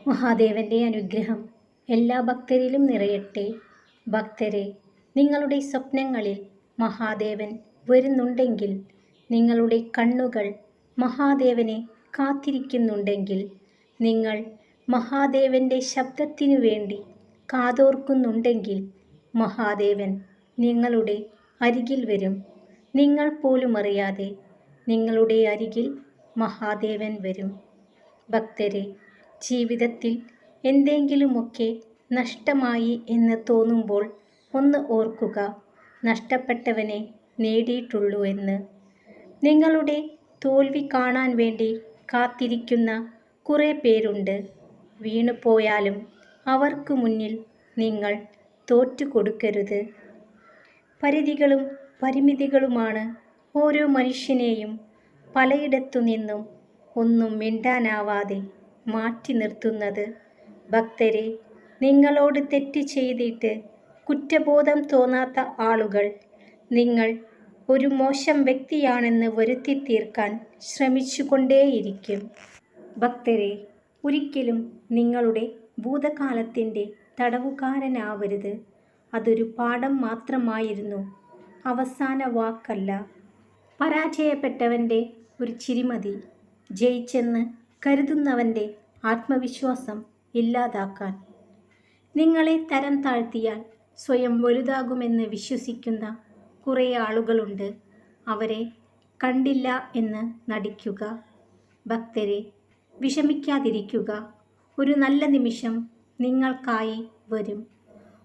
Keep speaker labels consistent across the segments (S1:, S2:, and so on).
S1: മഹാദേവന്റെ അനുഗ്രഹം എല്ലാ ഭക്തരിലും നിറയട്ടെ. ഭക്തരെ, നിങ്ങളുടെ സ്വപ്നങ്ങളിൽ മഹാദേവൻ വരുന്നുണ്ടെങ്കിൽ, നിങ്ങളുടെ കണ്ണുകൾ മഹാദേവനെ കാത്തിരിക്കുന്നുണ്ടെങ്കിൽ, നിങ്ങൾ മഹാദേവന്റെ ശബ്ദത്തിനു വേണ്ടി കാതോർക്കുന്നുണ്ടെങ്കിൽ, മഹാദേവൻ നിങ്ങളുടെ അരികിൽ വരും. നിങ്ങൾ പോലും അറിയാതെ നിങ്ങളുടെ അരികിൽ മഹാദേവൻ വരും. ഭക്തരെ, ജീവിതത്തിൽ എന്തെങ്കിലുമൊക്കെ നഷ്ടമായി എന്ന് തോന്നുമ്പോൾ ഒന്ന് ഓർക്കുക, നഷ്ടപ്പെട്ടവനെ നേടിയിട്ടുള്ളൂ എന്ന്. നിങ്ങളുടെ തോൽവി കാണാൻ വേണ്ടി കാത്തിരിക്കുന്ന കുറേ പേരുണ്ട്. വീണുപോയാലും അവർക്ക് മുന്നിൽ നിങ്ങൾ തോറ്റുകൊടുക്കരുത്. പരിധികളും പരിമിതികളുമാണ് ഓരോ മനുഷ്യനെയും പലയിടത്തു നിന്നും ഒന്നും മിണ്ടാനാവാതെ മാറ്റി നിർത്തുന്നത്. ഭക്തരെ, നിങ്ങളോട് തെറ്റ് ചെയ്തിട്ട് കുറ്റബോധം തോന്നാത്ത ആളുകൾ നിങ്ങൾ ഒരു മോശം വ്യക്തിയാണെന്ന് വരുത്തി തീർക്കാൻ ശ്രമിച്ചുകൊണ്ടേയിരിക്കും. ഭക്തരെ, ഒരിക്കലും നിങ്ങളുടെ ഭൂതകാലത്തിൻ്റെ തടവുകാരനാവരുത്. അതൊരു പാഠം മാത്രമായിരുന്നു, അവസാന വാക്കല്ല. പരാജയപ്പെട്ടവൻ്റെ ഒരു ചിരി മതി ജയിച്ചെന്ന് കരുതുന്നവൻ്റെ ആത്മവിശ്വാസം ഇല്ലാതാക്കാൻ. നിങ്ങളെ തരം താഴ്ത്തിയാൽ സ്വയം വലുതാകുമെന്ന് വിശ്വസിക്കുന്ന കുറേ ആളുകളുണ്ട്. അവരെ കണ്ടില്ല എന്ന് നടിക്കുക. ഭക്തരെ, വിഷമിക്കാതിരിക്കുക. ഒരു നല്ല നിമിഷം നിങ്ങൾക്കായി വരും.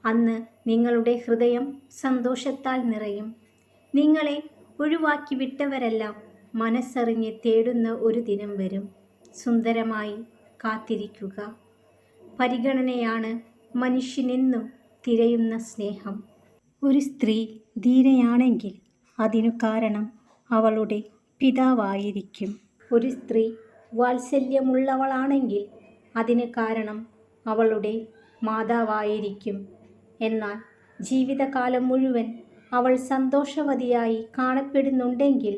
S1: അന്ന് നിങ്ങളുടെ ഹൃദയം സന്തോഷത്താൽ നിറയും. നിങ്ങളെ ഒഴിവാക്കി വിട്ടവരെല്ലാം മനസ്സറിഞ്ഞ് തേടുന്ന ഒരു ദിനം വരും. സുന്ദരമായി കാത്തിരിക്കുക. പരിഗണനയാണ് മനുഷ്യനെന്നും തിരയുന്ന സ്നേഹം. ഒരു സ്ത്രീ ധീരയാണെങ്കിൽ അതിനു കാരണം അവളുടെ പിതാവായിരിക്കും. ഒരു സ്ത്രീ വാത്സല്യമുള്ളവളാണെങ്കിൽ അതിന് കാരണം അവളുടെ മാതാവായിരിക്കും. എന്നാൽ ജീവിതകാലം മുഴുവൻ അവൾ സന്തോഷവതിയായി കാണപ്പെടുന്നുണ്ടെങ്കിൽ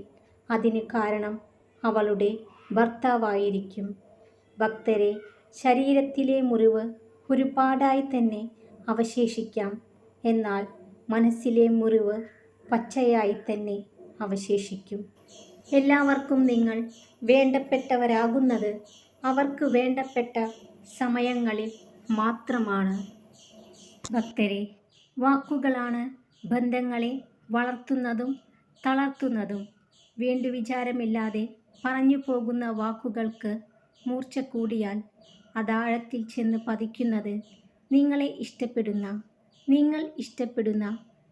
S1: അതിന് കാരണം അവളുടെ ഭർത്താവായിരിക്കും. ഭക്തരെ, ശരീരത്തിലെ മുറിവ് ഒരു പാടായി തന്നെ അവശേഷിക്കാം. എന്നാൽ മനസ്സിലെ മുറിവ് പച്ചയായി തന്നെ അവശേഷിക്കും. എല്ലാവർക്കും നിങ്ങൾ വേണ്ടപ്പെട്ടവരാകുന്നത് അവർക്ക് വേണ്ടപ്പെട്ട സമയങ്ങളിൽ മാത്രമാണ്. ഭക്തരെ, വാക്കുകളാണ് ബന്ധങ്ങളെ വളർത്തുന്നതും തളർത്തുന്നതും. വേണ്ടുവിചാരമില്ലാതെ പറഞ്ഞു പോകുന്ന വാക്കുകൾക്ക് മൂർച്ച കൂടിയാൽ അതാഴത്തിൽ ചെന്ന് പതിക്കുന്നത് നിങ്ങൾ ഇഷ്ടപ്പെടുന്ന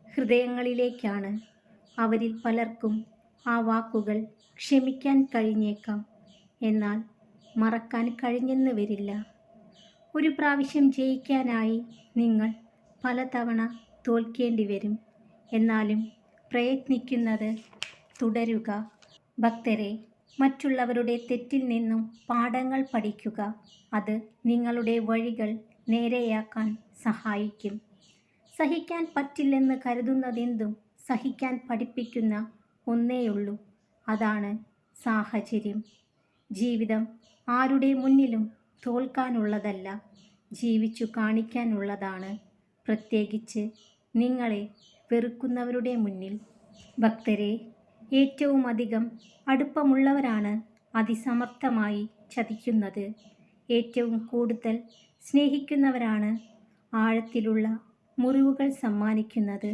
S1: ഹൃദയങ്ങളിലേക്കാണ്. അവരിൽ പലർക്കും ആ വാക്കുകൾ ക്ഷമിക്കാൻ കഴിഞ്ഞേക്കാം, എന്നാൽ മറക്കാൻ കഴിഞ്ഞെന്ന് വരില്ല. ഒരു പ്രാവശ്യം ജയിക്കാനായി നിങ്ങൾ പലതവണ തോൽക്കേണ്ടി വരും. എന്നാലും പ്രയത്നിക്കുന്നത് തുടരുക. ഭക്തരെ, മറ്റുള്ളവരുടെ തെറ്റിൽ നിന്നും പാഠങ്ങൾ പഠിക്കുക. അത് നിങ്ങളുടെ വഴികൾ നേരെയാക്കാൻ സഹായിക്കും. സഹിക്കാൻ പറ്റില്ലെന്ന് കരുതുന്നതെന്തും സഹിക്കാൻ പഠിപ്പിക്കുന്ന ഒന്നേയുള്ളൂ, അതാണ് സാഹചര്യം. ജീവിതം ആരുടെ മുന്നിലും തോൽക്കാനുള്ളതല്ല, ജീവിച്ചു കാണിക്കാനുള്ളതാണ്. പ്രത്യേകിച്ച് നിങ്ങളെ വെറുക്കുന്നവരുടെ മുന്നിൽ. ഭക്തരെ, ഏറ്റവും അധികം അടുപ്പമുള്ളവരാണ് അതിസമർത്ഥമായി ചതിക്കുന്നത്. ഏറ്റവും കൂടുതൽ സ്നേഹിക്കുന്നവരാണ് ആഴത്തിലുള്ള മുറിവുകൾ സമ്മാനിക്കുന്നത്.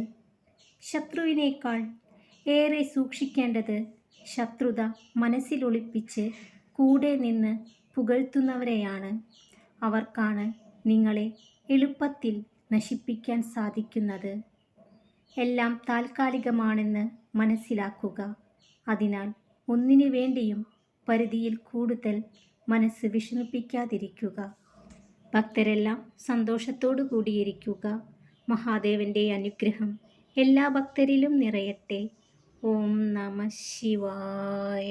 S1: ശത്രുവിനേക്കാൾ ഏറെ സൂക്ഷിക്കേണ്ടത് ശത്രുത മനസ്സിലൊളിപ്പിച്ച് കൂടെ നിന്ന് പുകഴ്ത്തുന്നവരെയാണ്. അവർക്കാണ് നിങ്ങളെ എളുപ്പത്തിൽ നശിപ്പിക്കാൻ സാധിക്കുന്നത്. എല്ലാം താൽക്കാലികമാണെന്ന് മനസ്സിലാക്കുക. അതിനാൽ ഒന്നിനു വേണ്ടിയും പരിധിയിൽ കൂടുതൽ മനസ്സ് വിഷമിപ്പിക്കാതിരിക്കുക. ഭക്തരെല്ലാം സന്തോഷത്തോടു കൂടിയിരിക്കുക. മഹാദേവന്റെ അനുഗ്രഹം എല്ലാ ഭക്തരിലും നിറയട്ടെ. ഓം നമഃ ശിവായ.